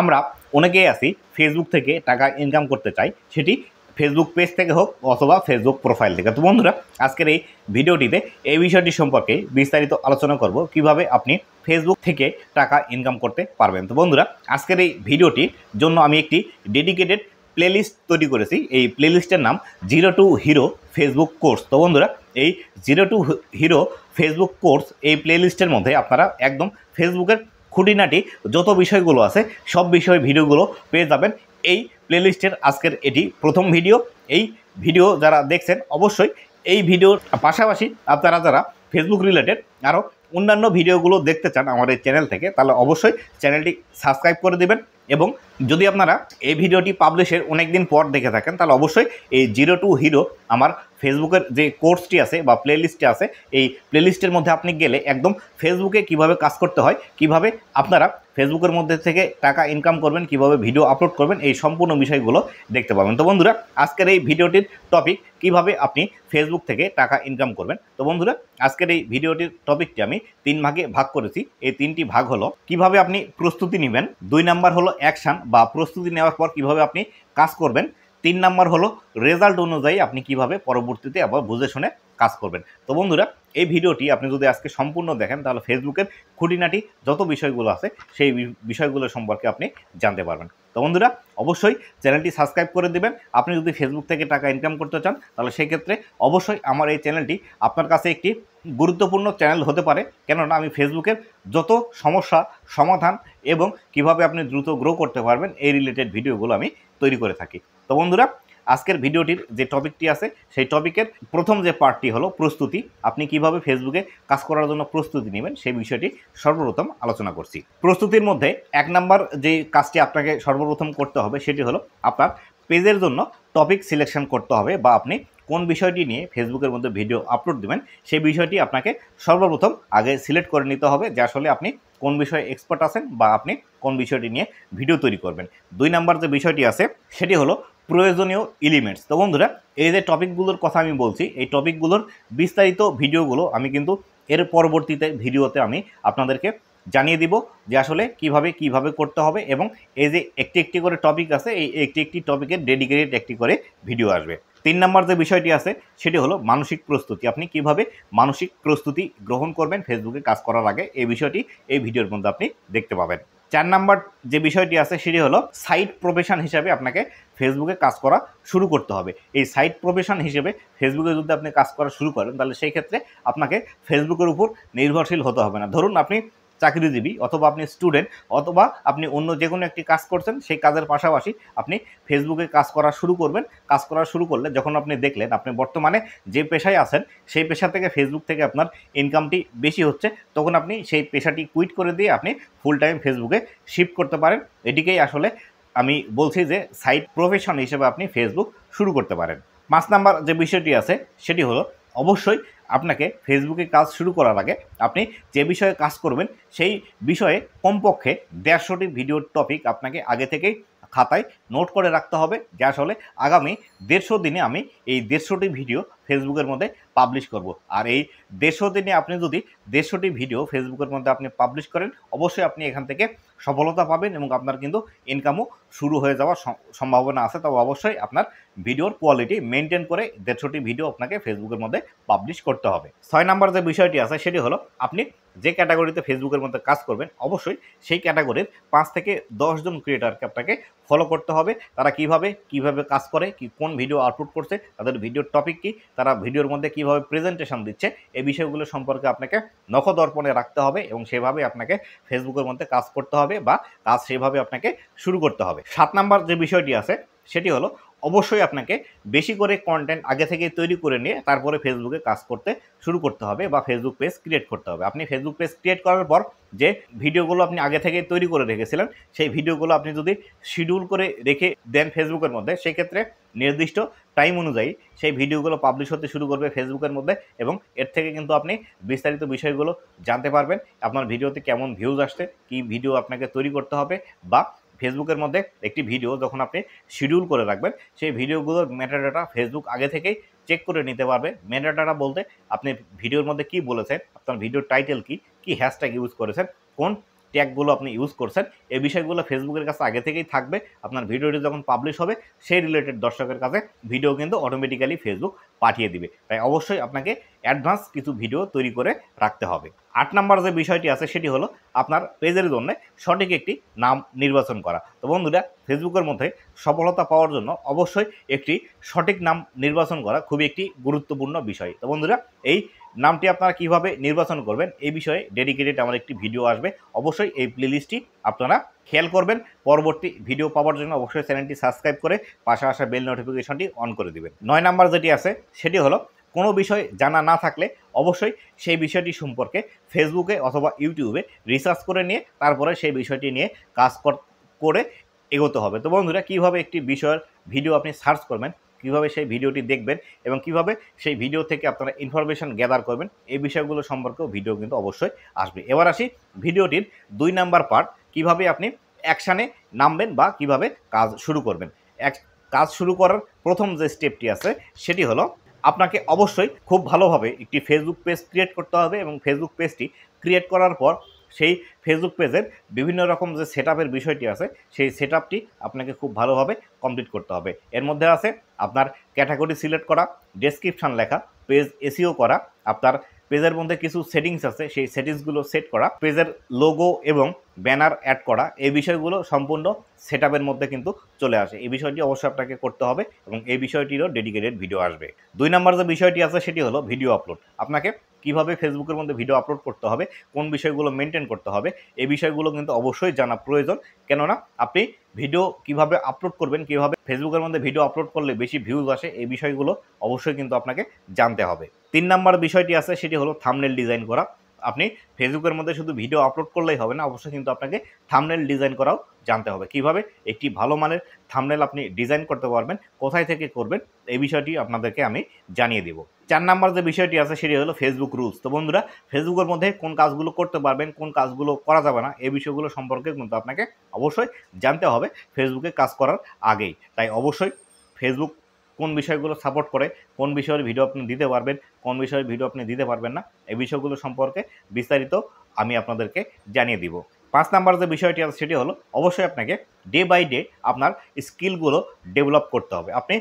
আমরা অনেকেই আছি ফেসবুক থেকে টাকা ইনকাম করতে চাই, সেটি ফেসবুক পেজ থেকে হোক অথবা ফেসবুক প্রোফাইল থেকে। তো বন্ধুরা, আজকের এই ভিডিওটিতে এই বিষয়টি সম্পর্কে বিস্তারিত আলোচনা করব, কিভাবে আপনি ফেসবুক থেকে টাকা ইনকাম করতে পারবেন। তো বন্ধুরা, আজকের এই ভিডিওটির জন্য আমি একটি ডেডিকেটেড প্লেলিস্ট তৈরি করেছি। এই প্লেলিস্টের নাম zero two hero Facebook course. তো বন্ধুরা, এই zero two hero Facebook course এই প্লেলিস্টের মধ্যে আপনারা একদম ফেসবুকের খুঁটিনাটি যত বিষয়গুলো আছে সব বিষয় ভিডিওগুলো পেয়ে যাবেন এই প্লেলিস্টের। আজকের এটি প্রথম ভিডিও। এই ভিডিও যারা দেখছেন অবশ্যই এই ভিডিওর পাশাপাশি আপনারা যারা ফেসবুক রিলেটেড আরও অন্যান্য ভিডিওগুলো দেখতে চান আমাদের চ্যানেল থেকে, তাহলে অবশ্যই চ্যানেলটি সাবস্ক্রাইব করে দেবেন। এবং যদি আপনারা এই ভিডিওটি পাবলিশের অনেক দিন পর দেখে থাকেন, তাহলে অবশ্যই এই জিরো টু হিরো আমার ফেসবুকের যে কোর্সটি আছে বা প্লেলিস্টটি আছে, এই প্লেলিস্টের মধ্যে আপনি গেলে একদম ফেসবুকে কিভাবে কাজ করতে হয়, কিভাবে আপনারা ফেসবুকের মধ্যে থেকে টাকা ইনকাম করবেন, কিভাবে ভিডিও আপলোড করবেন, এই সম্পূর্ণ বিষয়গুলো দেখতে পাবেন। তো বন্ধুরা, আজকের এই ভিডিওটির টপিক কিভাবে আপনি ফেসবুক থেকে টাকা ইনকাম করবেন। তো বন্ধুরা, আজকের এই ভিডিওটির টপিকটি আমি 3 ভাগে ভাগ করেছি। এই 3টি ভাগ হলো কিভাবে আপনি প্রস্তুতি নেবেন, 2 নাম্বার হলো অ্যাকশন বা প্রস্তুতি নেওয়ার পর কিভাবে আপনি কাজ করবেন, 3 নাম্বার হলো রেজাল্ট অনুযায়ী আপনি কিভাবে পরবর্তীতে আবার বুঝে শুনে কাজ করবেন। তো বন্ধুরা, এই ভিডিওটি আপনি যদি আজকে সম্পূর্ণ দেখেন, তাহলে ফেসবুকের খুঁটিনাটি যত বিষয়গুলো আছে সেই বিষয়গুলো সম্পর্কে আপনি জানতে পারবেন। তো বন্ধুরা, অবশ্যই চ্যানেলটি সাবস্ক্রাইব করে দেবেন। আপনি যদি ফেসবুক থেকে টাকা ইনকাম করতে চান, তাহলে সেই ক্ষেত্রে অবশ্যই আমার এই চ্যানেলটি আপনার কাছে একটি গুরুত্বপূর্ণ চ্যানেল হতে পারে। কেননা আমি ফেসবুকের যত সমস্যা সমাধান এবং কিভাবে আপনি দ্রুত গ্রো করতে পারবেন এই রিলেটেড ভিডিওগুলো আমি তৈরি করে থাকি। তো বন্ধুরা, আজকের ভিডিওটির যে টপিকটি আছে সেই টপিকের প্রথম যে পার্টটি হলো প্রস্তুতি। আপনি কিভাবে ফেসবুকে কাজ করার জন্য প্রস্তুতি নেবেন সেই বিষয়টি সর্বপ্রথম আলোচনা করছি। প্রস্তুতির মধ্যে 1 নাম্বার যে কাজটি আপনাকে সর্বপ্রথম করতে হবে সেটি হলো আপনার পেজের জন্য টপিক সিলেকশন করতে হবে, বা আপনি কোন বিষয়টি নিয়ে ফেসবুকের মধ্যে ভিডিও আপলোড দেবেন সেই বিষয়টি আপনাকে সর্বপ্রথম আগে সিলেক্ট করে নিতে হবে, যে আসলে আপনি কোন বিষয়ে এক্সপার্ট আছেন বা আপনি কোন বিষয়টি নিয়ে ভিডিও তৈরি করবেন। 2 নাম্বার যে বিষয়টি আছে সেটি হলো প্রয়োজনীয় এলিমেন্টস। তো বন্ধুরা, এই যে টপিকগুলোর কথা আমি বলছি, এই টপিকগুলোর বিস্তারিত ভিডিওগুলো আমি কিন্তু এর পরবর্তীতে ভিডিওতে আমি আপনাদেরকে জানিয়ে দিব যে আসলে কিভাবে করতে হবে। এবং এই যে একটি একটি করে টপিক আছে, এই একটি একটি টপিকের ডেডিকেটেড একটি করে ভিডিও আসবে। 3 নাম্বার যে বিষয়টি আছে সেটি হলো মানসিক প্রস্তুতি। আপনি কিভাবে মানসিক প্রস্তুতি গ্রহণ করবেন ফেসবুকে কাজ করার আগে, এই বিষয়টি এই ভিডিওর মধ্যে আপনি দেখতে পাবেন। 4 নাম্বার যে বিষয়টি আছে সেটি হলো সাইড প্রফেশন হিসাবে আপনাকে ফেসবুকে কাজ করা শুরু করতে হবে। এই সাইড প্রফেশন হিসেবে ফেসবুকে যদি আপনি কাজ করা শুরু করেন, তাহলে সেই ক্ষেত্রে আপনাকে ফেসবুকের উপর নির্ভরশীল হতে হবে না। ধরুন আপনি চাকরিজীবী, অথবা আপনি স্টুডেন্ট, অথবা আপনি অন্য যে কোনো একটি কাজ করছেন, সেই কাজের পাশাপাশি আপনি ফেসবুকে কাজ করা শুরু করবেন। কাজ করা শুরু করলে যখন আপনি দেখলেন আপনি বর্তমানে যে পেশায় আছেন সেই পেশা থেকে ফেসবুক থেকে আপনার ইনকামটি বেশি হচ্ছে, তখন আপনি সেই পেশাটি কুইট করে দিয়ে আপনি ফুল টাইম ফেসবুকে শিফট করতে পারেন। এটিকেই আসলে আমি বলছি যে সাইড প্রফেশন হিসেবে আপনি ফেসবুক শুরু করতে পারেন। 5 নাম্বার যে বিষয়টি আছে সেটি হলো অবশ্যই আপনাকে ফেসবুকে কাজ শুরু করার আগে আপনি যে বিষয়ে কাজ করবেন সেই বিষয়ে কমপক্ষে 150টি ভিডিওর টপিক আপনাকে আগে থেকেই খাতায় নোট করে রাখতে হবে, যে আসলে আগামী 150 দিনে আমি এই 150টি ভিডিও ফেসবুকের মধ্যে পাবলিশ করব। আর এই 150 দিনে আপনি যদি 150টি ভিডিও ফেসবুকের মধ্যে আপনি পাবলিশ করেন, অবশ্যই আপনি এখান থেকে সফলতা পাবেন এবং আপনার কিন্তু ইনকামও শুরু হয়ে যাওয়ার সম্ভাবনা আছে। তবে অবশ্যই আপনার ভিডিওর কোয়ালিটি মেনটেন করে 150টি ভিডিও আপনাকে ফেসবুকের মধ্যে পাবলিশ করতে হবে। 6 নাম্বার যে বিষয়টি আছে সেটি হলো আপনি যে ক্যাটাগরিতে ফেসবুকের মধ্যে কাজ করবেন, অবশ্যই সেই ক্যাটাগরির 5 থেকে 10 জন ক্রিয়েটরকে আপনাকে ফলো করতে হবে। তারা কিভাবে কাজ করে, কোন ভিডিও আপলোড করছে, তাদের ভিডিওর টপিক কী, তারা ভিডিওর মধ্যে কিভাবে প্রেজেন্টেশন দিচ্ছে, এই বিষয়গুলো সম্পর্কে আপনাকে নখদর্পণে রাখতে হবে এবং সেভাবে আপনাকে ফেসবুকের মধ্যে কাজ করতে হবে বা কাজ সেভাবে আপনাকে শুরু করতে হবে। 7 নাম্বার যে বিষয়টি আছে সেটি হলো অবশ্যই আপনাকে বেশি করে কন্টেন্ট আগে থেকে তৈরি করে নিয়ে তারপরে ফেসবুকে কাজ করতে শুরু করতে হবে বা ফেসবুক পেজ ক্রিয়েট করতে হবে। আপনি ফেসবুক পেজ ক্রিয়েট করার পর যে ভিডিওগুলো আপনি আগে থেকে তৈরি করে রেখেছিলেন সেই ভিডিওগুলো আপনি যদি শিডিউল করে রেখে দেন ফেসবুকের মধ্যে, সেই ক্ষেত্রে নির্দিষ্ট টাইম অনুযায়ী সেই ভিডিওগুলো পাবলিশ হতে শুরু করবে ফেসবুকের মধ্যে এবং এর থেকে কিন্তু আপনি বিস্তারিত বিষয়গুলো জানতে পারবেন। আপনার ভিডিওতে কেমন ভিউজ আসছে, কী ভিডিও আপনাকে তৈরি করতে হবে, বা ফেসবুকের মধ্যে একটি ভিডিও যখন আপনি শিডিউল করে রাখবেন সেই ভিডিওগুলোর মেটাডাটা ফেসবুক আগে থেকেই চেক করে নিতে পারবে। মেটাডাটা বলতে আপনি ভিডিওর মধ্যে কী বলেছেন, আপনার ভিডিওর টাইটেল কী, কী হ্যাশট্যাগ ইউজ করেছেন, কোন ট্যাগগুলো আপনি ইউজ করছেন এই বিষয়গুলো ফেসবুকের কাছে আগে থেকেই থাকবে। আপনার ভিডিওটি যখন পাবলিশ হবে সেই রিলেটেড দর্শকের কাছে ভিডিও কিন্তু অটোমেটিক্যালি ফেসবুক পাঠিয়ে দিবে। তাই অবশ্যই আপনাকে অ্যাডভান্স কিছু ভিডিও তৈরি করে রাখতে হবে। 8 নাম্বার যে বিষয়টি আছে সেটি হলো আপনার পেজের জন্য সঠিক একটি নাম নির্বাচন করা। তো বন্ধুরা, ফেসবুকের মধ্যে সফলতা পাওয়ার জন্য অবশ্যই একটি সঠিক নাম নির্বাচন করা খুবই একটি গুরুত্বপূর্ণ বিষয়। তো বন্ধুরা, এই নামটি আপনারা কিভাবে নির্বাচন করবেন এই বিষয়ে ডেডিকেটেড আমার একটি ভিডিও আসবে। অবশ্যই এই প্লেলিস্টটি আপনারা খেয়াল করবেন। পরবর্তী ভিডিও পাওয়ার জন্য অবশ্যই চ্যানেলটি সাবস্ক্রাইব করে পাশে আসা বেল নোটিফিকেশনটি অন করে দিবেন। 9 নাম্বার যেটি আছে সেটি হলো কোনো বিষয় জানা না থাকলে অবশ্যই সেই বিষয়টি সম্পর্কে ফেসবুকে অথবা ইউটিউবে রিসার্চ করে নিয়ে তারপরে সেই বিষয়টি নিয়ে কাজ করে এগোতে হবে। তো বন্ধুরা, কীভাবে একটি বিষয়ের ভিডিও আপনি সার্চ করবেন, কীভাবে সেই ভিডিওটি দেখবেন এবং কিভাবে সেই ভিডিও থেকে আপনারা ইনফরমেশন গ্যাদার করবেন এই বিষয়গুলো সম্পর্কেও ভিডিও কিন্তু অবশ্যই আসবে। এবার আসি ভিডিওটির 2 নাম্বার পার্ট, কিভাবে আপনি অ্যাকশানে নামবেন বা কিভাবে কাজ শুরু করবেন। কাজ শুরু করার প্রথম যে স্টেপটি আছে সেটি হলো আপনাকে অবশ্যই খুব ভালোভাবে একটি ফেসবুক পেজ ক্রিয়েট করতে হবে এবং ফেসবুক পেজটি ক্রিয়েট করার পর সেই ফেসবুক পেজের বিভিন্ন রকম যে সেটআপের বিষয়টি আছে সেই সেটআপটি আপনাকে খুব ভালোভাবে কমপ্লিট করতে হবে। এর মধ্যে আছে আপনার ক্যাটাগরি সিলেক্ট করা, ডেসক্রিপশান লেখা, পেজ এসইও করা, আপনার পেজের মধ্যে কিছু সেটিংস আছে সেই সেটিংসগুলো সেট করা, পেজের লোগো এবং ব্যানার অ্যাড করা, এই বিষয়গুলো সম্পূর্ণ সেটআপের মধ্যে কিন্তু চলে আসে। এই বিষয়টি অবশ্যই আপনাকে করতে হবে এবং এই বিষয়টিরও ডেডিকেটেড ভিডিও আসবে। 2 নাম্বার যে বিষয়টি আছে সেটি হলো ভিডিও আপলোড। আপনাকে কিভাবে ফেসবুকের মধ্যে ভিডিও আপলোড করতে হবে, কোন বিষয়গুলো মেনটেন করতে হবে এই বিষয়গুলো কিন্তু অবশ্যই জানা প্রয়োজন। কেননা আপনি ভিডিও কিভাবে আপলোড করবেন, কিভাবে ফেসবুকের মধ্যে ভিডিও আপলোড করলে বেশি ভিউজ আসে এই বিষয়গুলো অবশ্যই কিন্তু আপনাকে জানতে হবে। 3 নাম্বার বিষয়টি আছে সেটি হলো থাম্বনেল ডিজাইন করা। আপনি ফেসবুকের মধ্যে শুধু ভিডিও আপলোড করলেই হবে না, অবশ্যই কিন্তু আপনাকে থাম্বনেল ডিজাইন করাও জানতে হবে। কিভাবে একটি ভালো মানের থাম্বনেল আপনি ডিজাইন করতে পারবেন, কোথায় থেকে করবেন এই বিষয়টি আপনাদেরকে আমি জানিয়ে দেব। 4 নাম্বার যে বিষয়টি আছে সেটি হলো ফেসবুক রুলস। তো বন্ধুরা, ফেসবুকের মধ্যে কোন কাজগুলো করতে পারবেন, কোন কাজগুলো করা যাবে না এই বিষয়গুলো সম্পর্কে কিন্তু আপনাকে অবশ্যই জানতে হবে ফেসবুকে কাজ করার আগেই। তাই অবশ্যই ফেসবুক কোন বিষয়গুলো সাপোর্ট করে, কোন বিষয়ের ভিডিও আপনি দিতে পারবেন, কোন বিষয়ের ভিডিও আপনি দিতে পারবেন না এই বিষয়গুলো সম্পর্কে বিস্তারিত আমি আপনাদেরকে জানিয়ে দিব। 5 নাম্বার যে বিষয়টি আছে সেটি হলো অবশ্যই আপনাকে ডে বাই ডে আপনার স্কিলগুলো ডেভেলপ করতে হবে। আপনি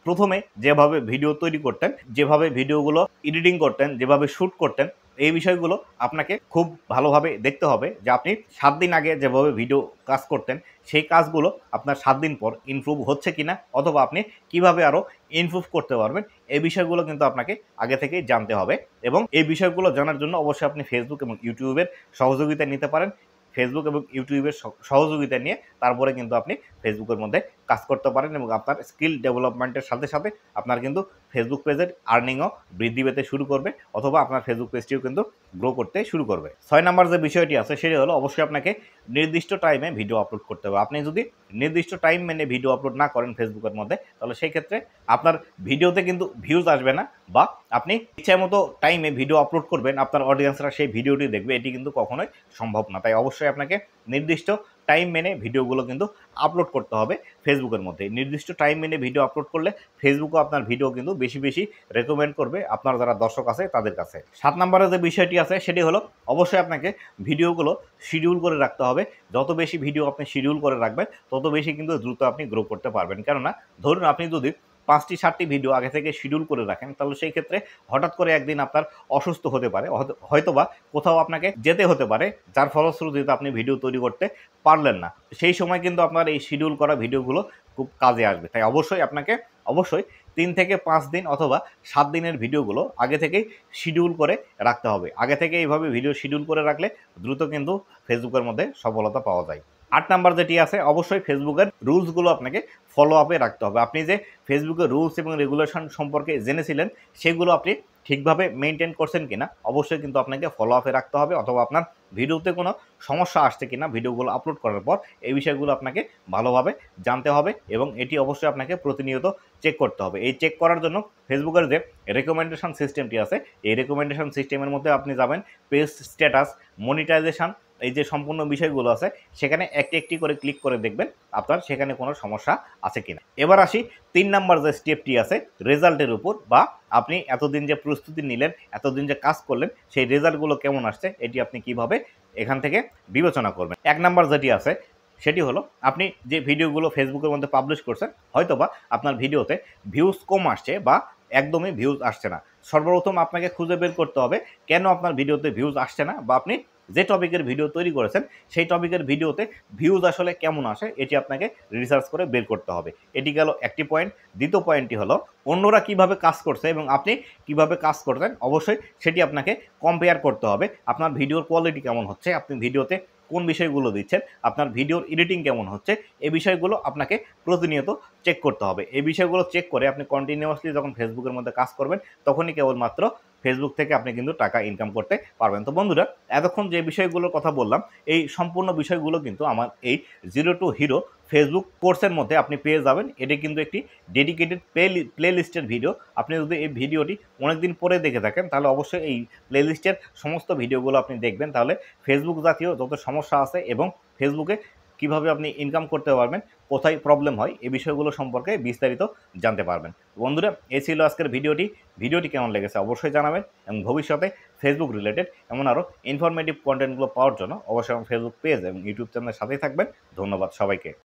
প্রথমে যেভাবে ভিডিও তৈরি করতেন, যেভাবে ভিডিওগুলো এডিটিং করতেন, যেভাবে শ্যুট করতেন এই বিষয়গুলো আপনাকে খুব ভালোভাবে দেখতে হবে যে আপনি 7 দিন আগে যেভাবে ভিডিও কাজ করতেন সেই কাজগুলো আপনার 7 দিন পর ইমপ্রুভ হচ্ছে কিনা অথবা আপনি কিভাবে আরও ইমপ্রুভ করতে পারবেন এই বিষয়গুলো কিন্তু আপনাকে আগে থেকেই জানতে হবে এবং এই বিষয়গুলো জানার জন্য অবশ্যই আপনি ফেসবুক এবং ইউটিউবের সহযোগিতা নিতে পারেন। ফেসবুক এবং ইউটিউবের সহযোগিতা নিয়ে তারপরে কিন্তু আপনি ফেসবুকের মধ্যে কাজ করতে পারেন এবং আপনার স্কিল ডেভেলপমেন্টের সাথে সাথে আপনার কিন্তু ফেসবুক পেজের আর্নিংও বৃদ্ধি পেতে শুরু করবে অথবা আপনার ফেসবুক পেজটিও কিন্তু গ্রো করতে শুরু করবে। 6 নাম্বার যে বিষয়টি আছে সেটি হলো অবশ্যই আপনাকে নির্দিষ্ট টাইমে ভিডিও আপলোড করতে হবে। আপনি যদি নির্দিষ্ট টাইম মেনে ভিডিও আপলোড না করেন ফেসবুকের মধ্যে তাহলে সেই ক্ষেত্রে আপনার ভিডিওতে কিন্তু ভিউজ আসবে না বা আপনি ইচ্ছামতো টাইমে ভিডিও আপলোড করবেন আপনার অডিয়েন্সরা সেই ভিডিওটি দেখবে এটি কিন্তু কখনোই সম্ভব না। তাই অবশ্যই আপনাকে নির্দিষ্ট টাইম মেনে ভিডিওগুলো কিন্তু আপলোড করতে হবে ফেসবুকের মধ্যে। নির্দিষ্ট টাইম মেনে ভিডিও আপলোড করলে ফেসবুকও আপনার ভিডিও কিন্তু বেশি বেশি রেকমেন্ড করবে আপনার যারা দর্শক আছে তাদের কাছে। 7 নম্বরে যে বিষয়টি আছে সেটি হলো অবশ্যই আপনাকে ভিডিওগুলো শিডিউল করে রাখতে হবে। যত বেশি ভিডিও আপনি শিডিউল করে রাখবেন তত বেশি কিন্তু দ্রুত আপনি গ্রো করতে পারবেন। কেননা ধরুন আপনি যদি 5টি 7টি ভিডিও আগে থেকে শিডিউল করে রাখেন তাহলে সেই ক্ষেত্রে হঠাৎ করে একদিন আপনার অসুস্থ হতে পারে, হয়তোবা কোথাও আপনাকে যেতে হতে পারে, যার ফলশ্রুতিতে আপনি ভিডিও তৈরি করতে পারলেন না। সেই সময় কিন্তু আপনার এই শিডিউল করা ভিডিওগুলো খুব কাজে আসবে। তাই অবশ্যই 3 থেকে 5 দিন অথবা 7 দিনের ভিডিওগুলো আগে থেকেই শিডিউল করে রাখতে হবে। আগে থেকে এইভাবে ভিডিও শিডিউল করে রাখলে দ্রুত কিন্তু ফেসবুকের মধ্যে সফলতা পাওয়া যায়। 8 নাম্বার যেটি আছে অবশ্যই ফেসবুকের রুলসগুলো আপনাকে ফলো আপে রাখতে হবে। আপনি যে ফেসবুকের রুলস এবং রেগুলেশন সম্পর্কে জেনেছিলেন সেগুলো আপনি ঠিকভাবে মেনটেন করছেন কিনা অবশ্যই কিন্তু আপনাকে ফলো আপে রাখতে হবে অথবা আপনার ভিডিওতে কোনো সমস্যা আসছে কিনা ভিডিওগুলো আপলোড করার পর এই বিষয়গুলো আপনাকে ভালোভাবে জানতে হবে এবং এটি অবশ্যই আপনাকে প্রতিনিয়ত চেক করতে হবে। এই চেক করার জন্য ফেসবুকের যে রেকমেন্ডেশন সিস্টেমটি আছে এই রেকমেন্ডেশন সিস্টেমের মধ্যে আপনি যাবেন পেজ স্ট্যাটাস, মনিটাইজেশন, এই যে সম্পূর্ণ বিষয়গুলো আছে সেখানে একটি একটি করে ক্লিক করে দেখবেন আপনার সেখানে কোনো সমস্যা আছে কিনা। এবার আসি 3 নাম্বার যে স্টেপটি আছে রেজাল্টের উপর, বা আপনি এতদিন যে প্রস্তুতি নিলেন, এতদিন যে কাজ করলেন, সেই রেজাল্টগুলো কেমন আসছে এটি আপনি কিভাবে এখান থেকে বিবেচনা করবেন। 1 নাম্বার যেটি আছে সেটি হলো আপনি যে ভিডিওগুলো ফেসবুকের মধ্যে পাবলিশ করছেন, হয়তোবা আপনার ভিডিওতে ভিউজ কম আসছে বা একদমই ভিউজ আসছে না। সর্বপ্রথম আপনাকে খুঁজে বের করতে হবে কেন আপনার ভিডিওতে ভিউজ আসছে না, বা আপনি যে টপিকের ভিডিও তৈরি করেছেন সেই টপিকের ভিডিওতে ভিউজ আসলে কেমন আসে এটি আপনাকে রিসার্চ করে বের করতে হবে। এটি গেল একটি পয়েন্ট। দ্বিতীয় পয়েন্টটি হলো অন্যরা কিভাবে কাজ করছে এবং আপনি কিভাবে কাজ করতেন, অবশ্যই সেটি আপনাকে কম্পেয়ার করতে হবে। আপনার ভিডিওর কোয়ালিটি কেমন হচ্ছে, আপনি ভিডিওতে কোন বিষয়গুলো দিচ্ছেন, আপনার ভিডিওর এডিটিং কেমন হচ্ছে, এই বিষয়গুলো আপনাকে প্রতিনিয়ত চেক করতে হবে। এই বিষয়গুলো চেক করে আপনি কন্টিনিউয়াসলি যখন ফেসবুকের মধ্যে কাজ করবেন তখনই কেবলমাত্র ফেসবুক থেকে আপনি কিন্তু টাকা ইনকাম করতে পারবেন। তো বন্ধুরা, এতক্ষণ যে বিষয়গুলোর কথা বললাম এই সম্পূর্ণ বিষয়গুলো কিন্তু আমার এই জিরো টু হিরো ফেসবুক কোর্সের মধ্যে আপনি পেয়ে যাবেন। এটি কিন্তু একটি ডেডিকেটেড প্লে লিস্টের ভিডিও। আপনি যদি এই ভিডিওটি অনেকদিন পরে দেখে থাকেন তাহলে অবশ্যই এই প্লে লিস্টের সমস্ত ভিডিওগুলো আপনি দেখবেন, তাহলে ফেসবুক জাতীয় যত সমস্যা আছে এবং ফেসবুকে কিভাবে আপনি ইনকাম করতে পারবেন, কোথায় প্রবলেম হয়, এই বিষয়গুলো সম্পর্কে বিস্তারিত জানতে পারবেন। বন্ধুরা, এই ছিল আজকের ভিডিওটি কেমন লেগেছে অবশ্যই জানাবেন, এবং ভবিষ্যতে ফেসবুক রিলেটেড এমন আরও ইনফরমেটিভ কন্টেন্টগুলো পাওয়ার জন্য অবশ্যই আমার ফেসবুক পেজ এবং ইউটিউব চ্যানেলের সাথেই থাকবেন। ধন্যবাদ সবাইকে।